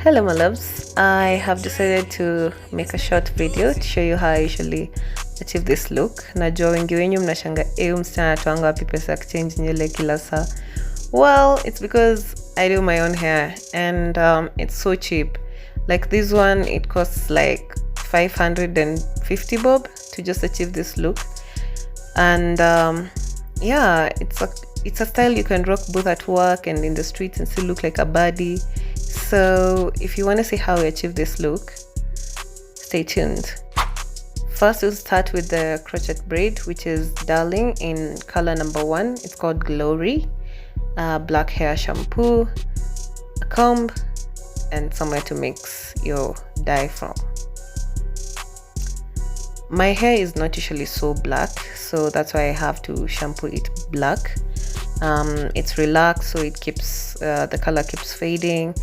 Hello my loves, I have decided to make a short video to show you how I usually achieve this look. Najua wengi wenyu mnashanga msichana atoanga wapi pesa ya kuchange nywele kila saa. Well, it's because I do my own hair and it's so cheap. Like this one, it costs like 550 bob to just achieve this look. And yeah, it's a style you can rock both at work and in the streets and still look like a baddie. So if you want to see how we achieve this look, stay tuned. First, we'll start with the crochet braid, which is Darling in color number 1. It's called Glory. Black hair shampoo, a comb, and somewhere to mix your dye from. My hair is not usually so black, so that's why I have to shampoo it black. It's relaxed, so it keeps the color keeps fading.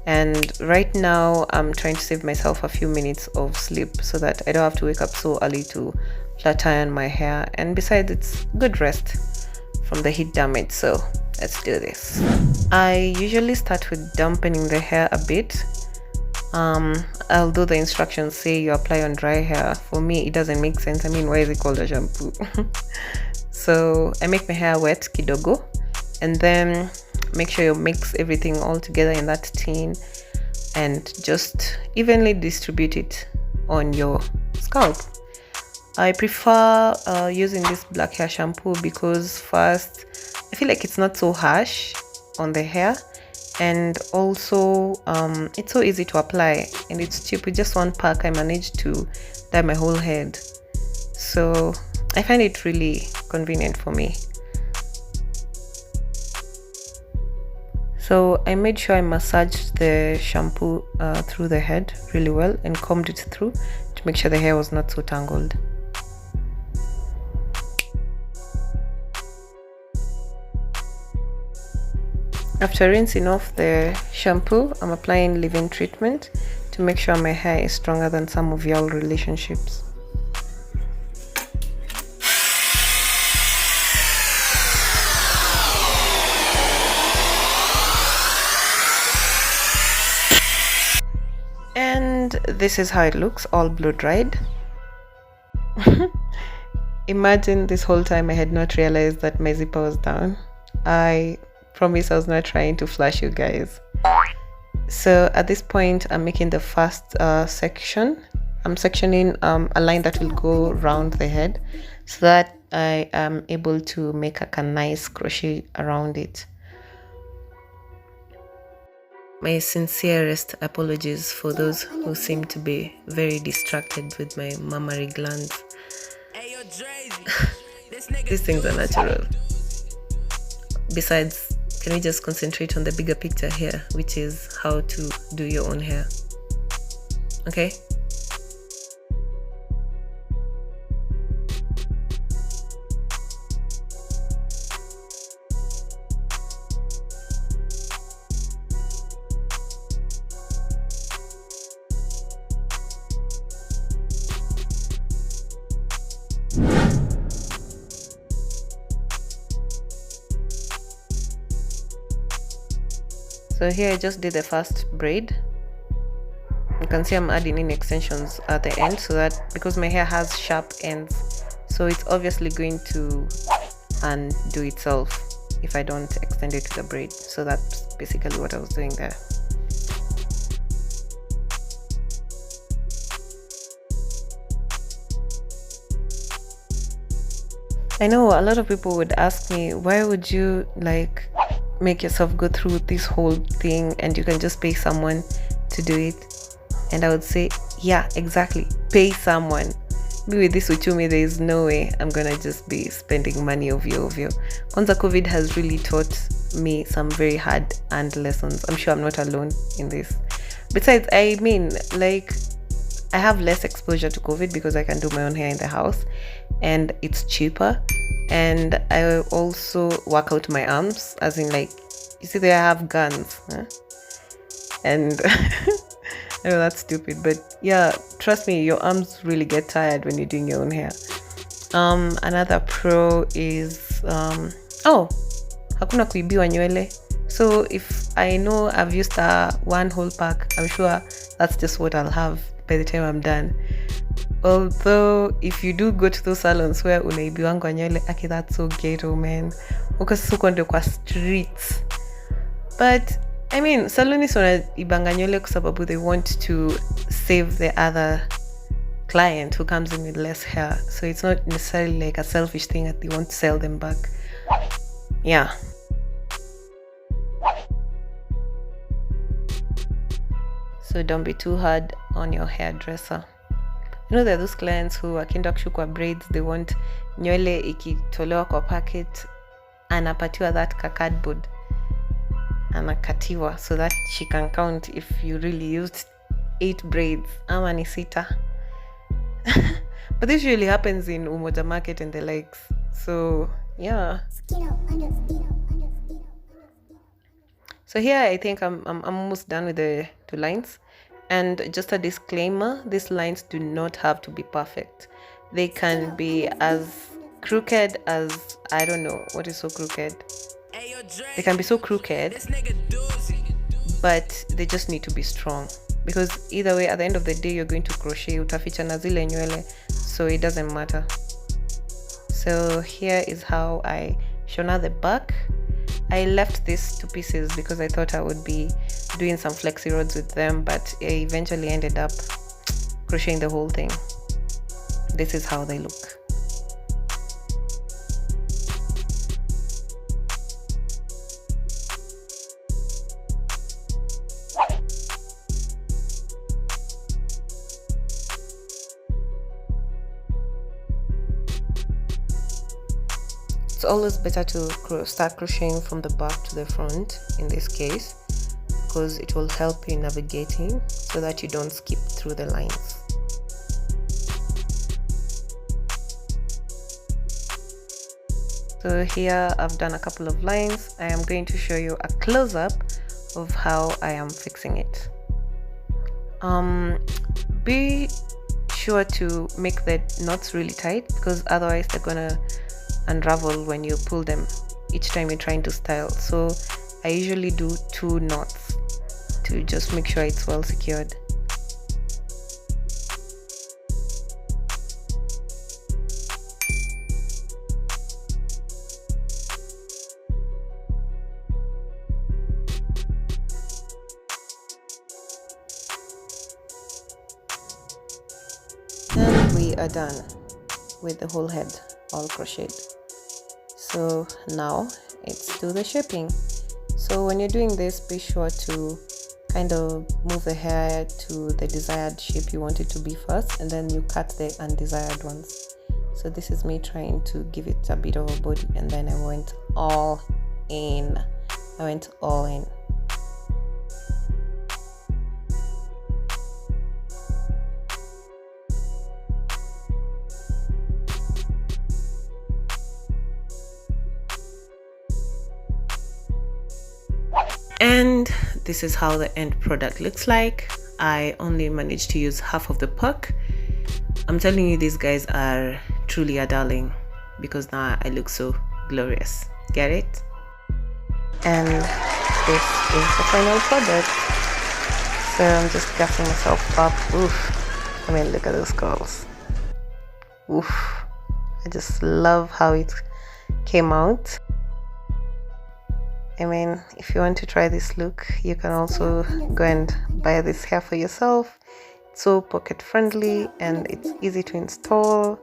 And right now I'm trying to save myself a few minutes of sleep so that I don't have to wake up so early to flat iron my hair, and besides it's good rest from the heat damage. So let's do this. I usually start with dampening the hair a bit. Although the instructions say you apply on dry hair, for me it doesn't make sense. I mean, why is it called a shampoo? So I make my hair wet kidogo, and then make sure you mix everything all together in that tin and just evenly distribute it on your scalp. I prefer using this black hair shampoo because first, I feel like it's not so harsh on the hair, and also it's so easy to apply and it's cheap. With just one pack I managed to dye my whole head, so I find it really convenient for me. So I made sure I massaged the shampoo through the head really well and combed it through to make sure the hair was not so tangled. After rinsing off the shampoo, I'm applying leave-in treatment to make sure my hair is stronger than some of y'all relationships. And this is how it looks, all blow dried. Imagine this whole time I had not realized that my zipper was down. I promise I was not trying to flash you guys. So at this point I'm making the first section. I'm sectioning a line that will go around the head so that I am able to make a nice crochet around it. My sincerest apologies for those who seem to be very distracted with my mammary glands. These things are natural. Besides, can we just concentrate on the bigger picture here, which is how to do your own hair? Okay? So here I just did the first braid. You can see I'm adding in extensions at the end so that, because my hair has sharp ends, so it's obviously going to undo itself if I don't extend it to the braid. So that's basically what I was doing there. I know a lot of people would ask me, why would you like make yourself go through this whole thing and you can just pay someone to do it? And I would say, yeah, exactly, pay someone. Me with this uchumi, there is no way I'm gonna just be spending money ovyo. Kwanza COVID has really taught me some very hard earned lessons. I'm sure I'm not alone in this. Besides, I mean, like, I have less exposure to COVID because I can do my own hair in the house and it's cheaper. And I also work out my arms, as in, like, you see there I have guns, huh? And I know that's stupid, but yeah, trust me, your arms really get tired when you're doing your own hair. Another pro is hakuna kuibiwa nywele. So if I know I've used one whole pack, I'm sure that's just what I'll have by the time I'm done. Although if you do go to those salons where unaibiwangwa nywele, okay, that's so ghetto, man. Because uko kwa streets. But I mean, salonists wanaibanga nywele kwa sababu they want to save the other client who comes in with less hair. So it's not necessarily like a selfish thing that they want to sell them back. Yeah. So don't be too hard on your hairdresser. You know, there are those clients who wakienda kushukwa braids, they want nywele ikitolewa kwa packet, anapatiwa that cardboard, anakatiwa so that she can count if you really used 8 braids ama ni 6. But this usually happens in Umoja Market and the likes. So yeah. So here I think I'm almost done with the 2 lines. And just a disclaimer, these lines do not have to be perfect. They can be as crooked as, I don't know, what is so crooked? They can be so crooked, but they just need to be strong. Because either way, at the end of the day, you're going to crochet, utaficha na zile nywele, so it doesn't matter. So here is how I shona the back. I left these 2 pieces because I thought I would be doing some flexi rods with them, but I eventually ended up crocheting the whole thing. This is how they look. It's always better to start crocheting from the back to the front in this case, because it will help you navigating so that you don't skip through the lines. So here I've done a couple of lines. I am going to show you a close-up of how I am fixing it. Be sure to make the knots really tight, because otherwise they're gonna unravel when you pull them each time you're trying to style. So I usually do 2 knots to just make sure it's well secured. And we are done with the whole head all crocheted. So now let's do the shaping. So when you're doing this, be sure to kind of move the hair to the desired shape you want it to be first, and then you cut the undesired ones. So this is me trying to give it a bit of a body, and then I went all in. And this is how the end product looks like. I only managed to use half of the puck. I'm telling you, these guys are truly a darling, because now I look so glorious. Get it? And this is the final product. So I'm just gassing myself up. Oof. I mean, look at those curls. Oof. I just love how it came out. I mean, if you want to try this look, you can also go and buy this hair for yourself. It's so pocket friendly and it's easy to install.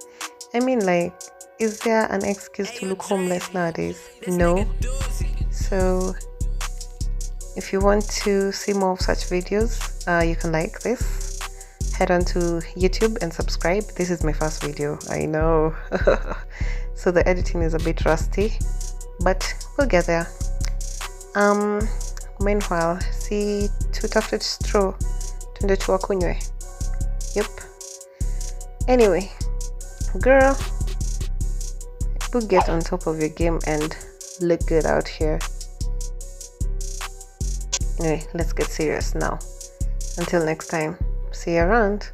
I mean, like, is there an excuse to look homeless nowadays? No. So if you want to see more of such videos, you can like this, head on to YouTube and subscribe. This is my first video, I know. So the editing is a bit rusty, but we'll get there. Meanwhile, see tutafute straw tunde tuwakunywe. Yep. Anyway, girl, you get on top of your game and look good out here. Anyway, let's get serious now. Until next time, see you around.